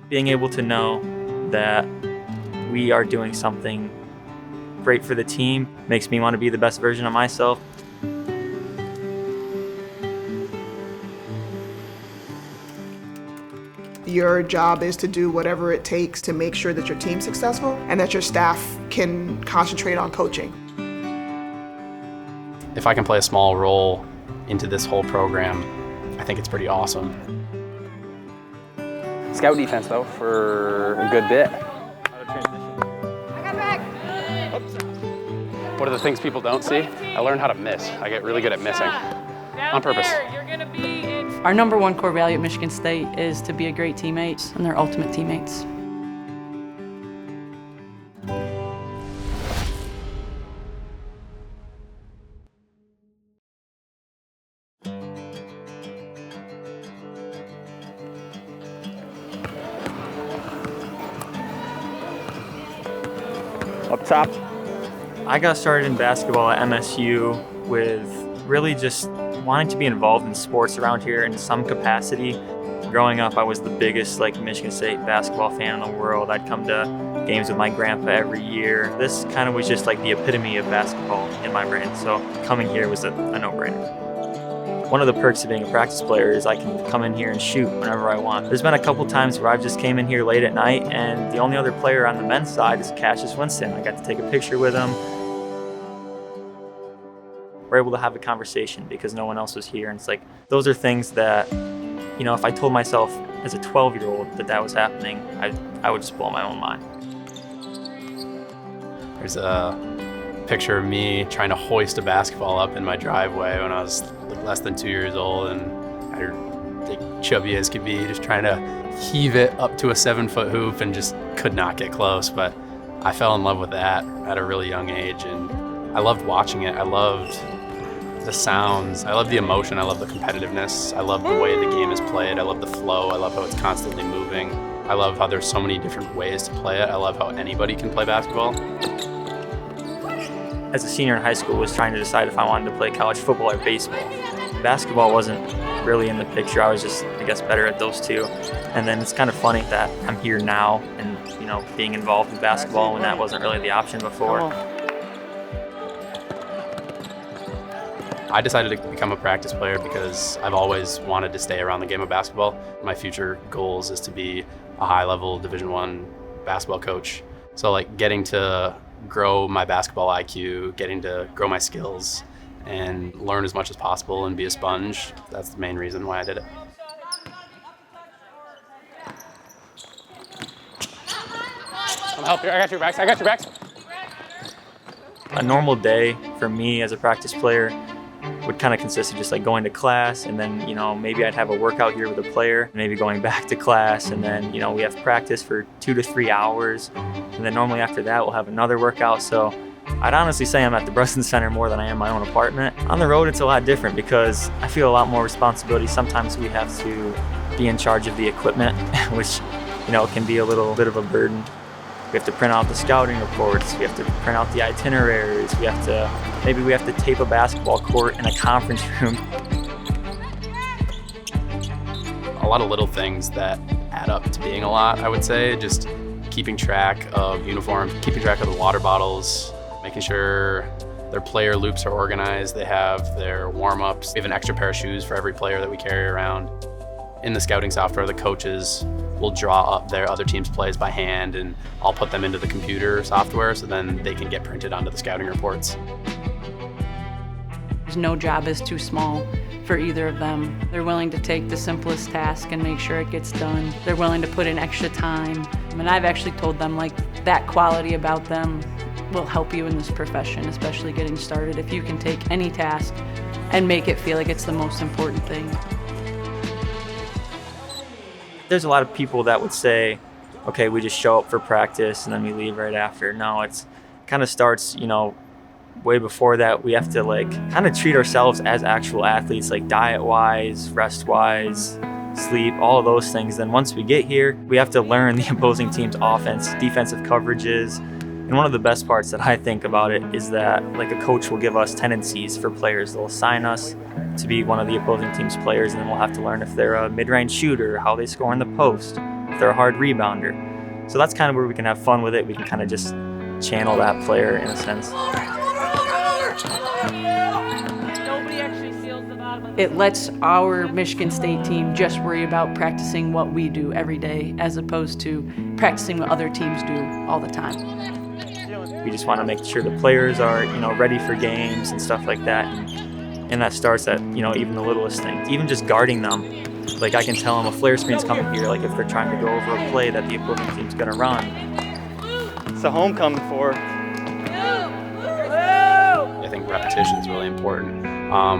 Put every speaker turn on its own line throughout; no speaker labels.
Being able to know that we are doing something great for the team makes me want to be the best version of myself.
Your job is to do whatever it takes to make sure that your team's successful and that your staff can concentrate on coaching.
If I can play a small role into this whole program, I think it's pretty awesome.
Scout defense, though, for a good bit.
I got back.
What are the things people don't see? I learned how to miss. I get really good at missing on purpose.
You're gonna be in.
Our number one core value at Michigan State is to be a great teammate, and they're ultimate teammates.
Up top.
I got started in basketball at MSU with really just wanting to be involved in sports around here in some capacity. Growing up, I was the biggest Michigan State basketball fan in the world. I'd come to games with my grandpa every year. This kind of was just the epitome of basketball in my brain, so coming here was a no-brainer. One of the perks of being a practice player is I can come in here and shoot whenever I want. There's been a couple times where I've just came in here late at night and the only other player on the men's side is Cassius Winston. I got to take a picture with him. We're able to have a conversation because no one else was here. And it's those are things that, if I told myself as a 12-year-old that was happening, I would just blow my own mind.
There's a picture of me trying to hoist a basketball up in my driveway when I was less than 2 years old, and I was chubby as could be, just trying to heave it up to a 7-foot hoop and just could not get close. But I fell in love with that at a really young age, and I loved watching it. I loved the sounds. I love the emotion. I love the competitiveness. I love the way the game is played. I love the flow. I love how it's constantly moving. I love how there's so many different ways to play it. I love how anybody can play basketball.
As a senior in high school, I was trying to decide if I wanted to play college football or baseball. Basketball wasn't really in the picture. I was just, better at those two. And then it's kind of funny that I'm here now and, being involved in basketball when that wasn't really the option before.
I decided to become a practice player because I've always wanted to stay around the game of basketball. My future goals is to be a high-level Division I basketball coach. So getting to grow my basketball IQ, getting to grow my skills, and learn as much as possible and be a sponge, that's the main reason why I did it.
I'm help you. I got your backs. I got your backs.
A normal day for me as a practice player would kind of consist of just going to class, and then maybe I'd have a workout here with a player, maybe going back to class, and then we have practice for 2 to 3 hours, and then normally after that we'll have another workout. So I'd honestly say I'm at the Brunson Center more than I am my own apartment. On the road it's a lot different because I feel a lot more responsibility. Sometimes we have to be in charge of the equipment, which can be a little bit of a burden. We have to print out the scouting reports, we have to print out the itineraries, maybe we have to tape a basketball court in a conference room.
A lot of little things that add up to being a lot, I would say. Just keeping track of uniforms, keeping track of the water bottles, making sure their player loops are organized, they have their warm-ups. We have an extra pair of shoes for every player that we carry around. In the scouting software, the coaches will draw up their other team's plays by hand, and I'll put them into the computer software so then they can get printed onto the scouting reports.
No job is too small for either of them. They're willing to take the simplest task and make sure it gets done. They're willing to put in extra time. And I've actually told them that quality about them will help you in this profession, especially getting started. If you can take any task and make it feel like it's the most important thing.
There's a lot of people that would say, okay, we just show up for practice and then we leave right after. No, it's kind of starts, way before that. We have to kind of treat ourselves as actual athletes, diet-wise, rest-wise, sleep, all of those things. Then once we get here, we have to learn the opposing team's offense, defensive coverages. And one of the best parts that I think about it is that a coach will give us tendencies for players. They'll assign us to be one of the opposing team's players, and then we'll have to learn if they're a mid-range shooter, how they score in the post, if they're a hard rebounder. So that's kind of where we can have fun with it. We can kind of just channel that player in a sense.
Nobody actually seals the bottom.
It lets our Michigan State team just worry about practicing what we do every day as opposed to practicing what other teams do all the time.
We just want to make sure the players are, ready for games and stuff like that. And that starts at, even the littlest things. Even just guarding them. Like I can tell them a flare screen's coming here, like if they're trying to go over a play that the opposing team's going to run.
It's a homecoming for.
I think repetition is really important.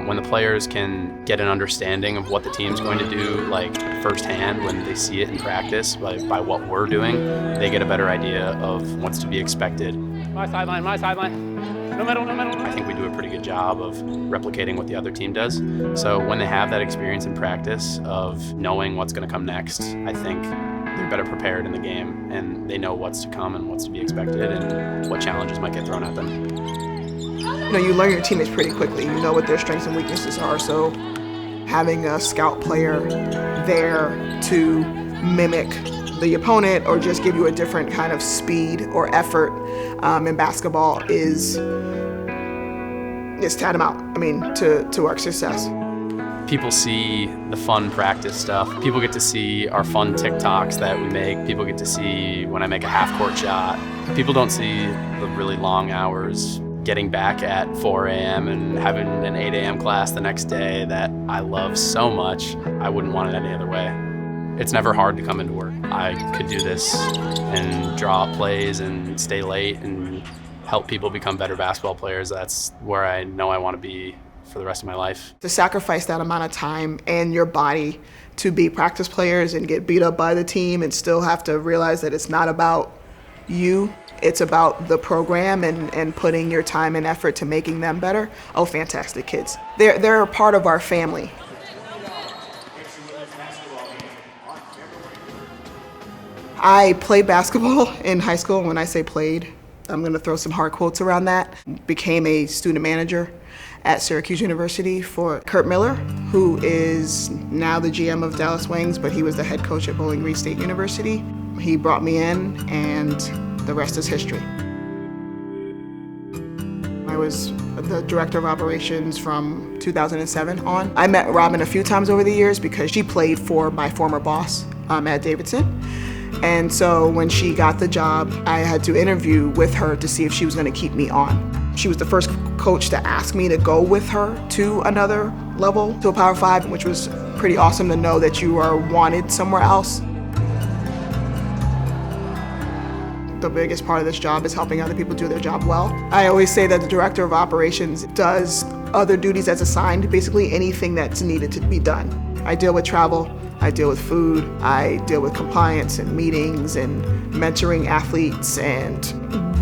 When the players can get an understanding of what the team's going to do, like firsthand, when they see it in practice by what we're doing, they get a better idea of what's to be expected.
My sideline, my sideline. No middle, no middle.
I think we do a pretty good job of replicating what the other team does. So when they have that experience in practice of knowing what's going to come next, I think they're better prepared in the game and they know what's to come and what's to be expected and what challenges might get thrown at them.
You learn your teammates pretty quickly. You know what their strengths and weaknesses are. So having a scout player there to mimic the opponent or just give you a different kind of speed or effort in basketball is tantamount, to our success.
People see the fun practice stuff. People get to see our fun TikToks that we make. People get to see when I make a half-court shot. People don't see the really long hours getting back at 4 a.m. and having an 8 a.m. class the next day that I love so much. I wouldn't want it any other way. It's never hard to come into work. I could do this and draw up plays and stay late and help people become better basketball players. That's where I know I want to be for the rest of my life.
To sacrifice that amount of time and your body to be practice players and get beat up by the team and still have to realize that it's not about you, it's about the program and putting your time and effort to making them better. Oh, fantastic kids. They're a part of our family. I played basketball in high school. When I say played, I'm going to throw some hard quotes around that. Became a student manager at Syracuse University for Kurt Miller, who is now the GM of Dallas Wings, but he was the head coach at Bowling Green State University. He brought me in, and the rest is history. I was the director of operations from 2007 on. I met Robin a few times over the years because she played for my former boss at Davidson. And so when she got the job, I had to interview with her to see if she was going to keep me on. She was the first coach to ask me to go with her to another level, to a Power 5, which was pretty awesome to know that you are wanted somewhere else. The biggest part of this job is helping other people do their job well. I always say that the director of operations does other duties as assigned, basically anything that's needed to be done. I deal with travel, I deal with food, I deal with compliance and meetings and mentoring athletes, and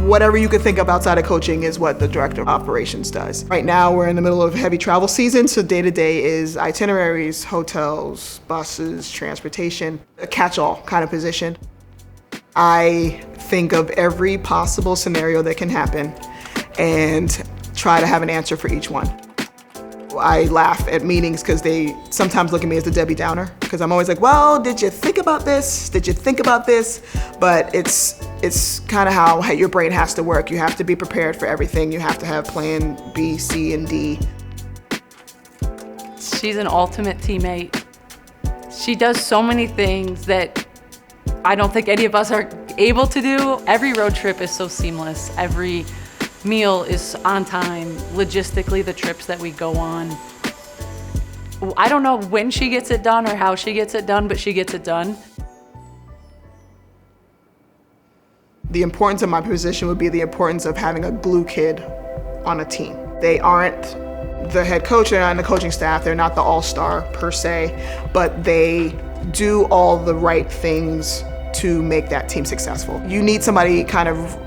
whatever you could think of outside of coaching is what the director of operations does. Right now we're in the middle of heavy travel season, so day-to-day is itineraries, hotels, buses, transportation, a catch-all kind of position. I think of every possible scenario that can happen and try to have an answer for each one. I laugh at meetings because they sometimes look at me as the Debbie Downer, because I'm always like, well, did you think about this? Did you think about this? But it's kind of how your brain has to work. You have to be prepared for everything. You have to have plan B, C, and D.
She's an ultimate teammate. She does so many things that I don't think any of us are able to do. Every road trip is so seamless. Every meal is on time. Logistically, the trips that we go on. I don't know when she gets it done or how she gets it done, but she gets it done.
The importance of my position would be the importance of having a glue kid on a team. They aren't the head coach, they're not in the coaching staff, they're not the all-star per se, but they do all the right things to make that team successful. You need somebody kind of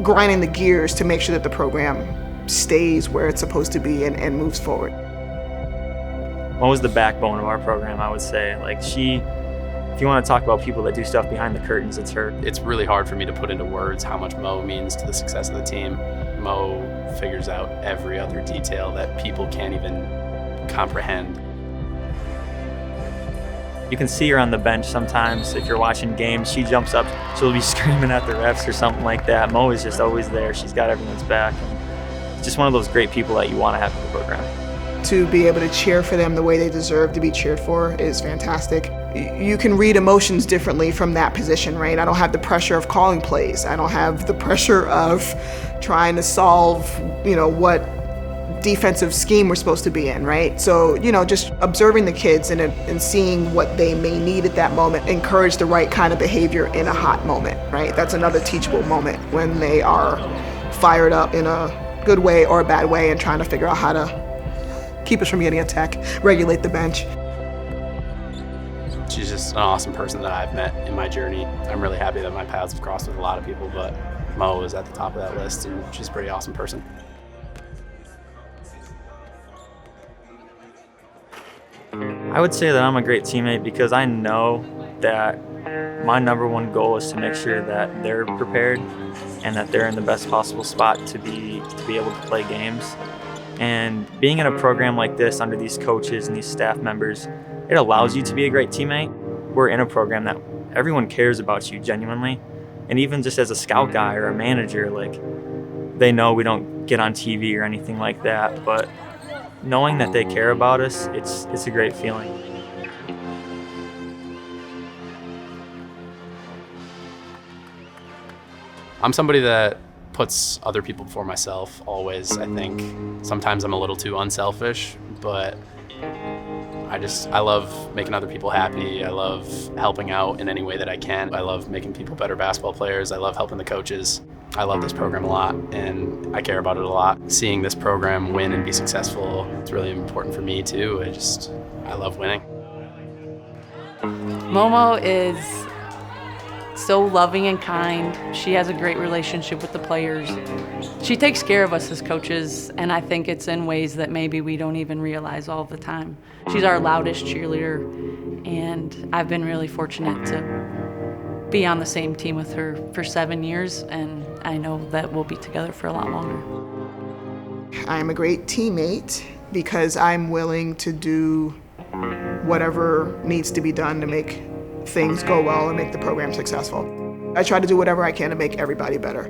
grinding the gears to make sure that the program stays where it's supposed to be and moves forward.
What was the backbone of our program, I would say. If you want to talk about people that do stuff behind the curtains, it's her.
It's really hard for me to put into words how much Mo means to the success of the team. Mo figures out every other detail that people can't even comprehend.
You can see her on the bench sometimes. If you're watching games, she jumps up, she'll be screaming at the refs or something like that. Mo is just always there. She's got everyone's back. And just one of those great people that you want to have in the program.
To be able to cheer for them the way they deserve to be cheered for is fantastic. You can read emotions differently from that position, right? I don't have the pressure of calling plays. I don't have the pressure of trying to solve, what defensive scheme we're supposed to be in, right? So, just observing the kids and seeing what they may need at that moment, encourage the right kind of behavior in a hot moment, right? That's another teachable moment when they are fired up in a good way or a bad way and trying to figure out how to keep us from getting attacked, regulate the bench.
She's just an awesome person that I've met in my journey. I'm really happy that my paths have crossed with a lot of people, but Mo is at the top of that list, and she's a pretty awesome person.
I would say that I'm a great teammate because I know that my number one goal is to make sure that they're prepared and that they're in the best possible spot to be able to play games. And being in a program like this under these coaches and these staff members, it allows you to be a great teammate. We're in a program that everyone cares about you genuinely. And even just as a scout guy or a manager, they know we don't get on TV or anything like that, but knowing that they care about us, it's a great feeling.
I'm somebody that puts other people before myself always. I think sometimes I'm a little too unselfish, but I love making other people happy. I love helping out in any way that I can. I love making people better basketball players. I love helping the coaches. I love this program a lot, and I care about it a lot. Seeing this program win and be successful, it's really important for me too. I love winning.
Momo is so loving and kind. She has a great relationship with the players. She takes care of us as coaches, and I think it's in ways that maybe we don't even realize all the time. She's our loudest cheerleader, and I've been really fortunate to be on the same team with her for 7 years, and I know that we'll be together for a lot longer.
I'm a great teammate because I'm willing to do whatever needs to be done to make things go well and make the program successful. I try to do whatever I can to make everybody better.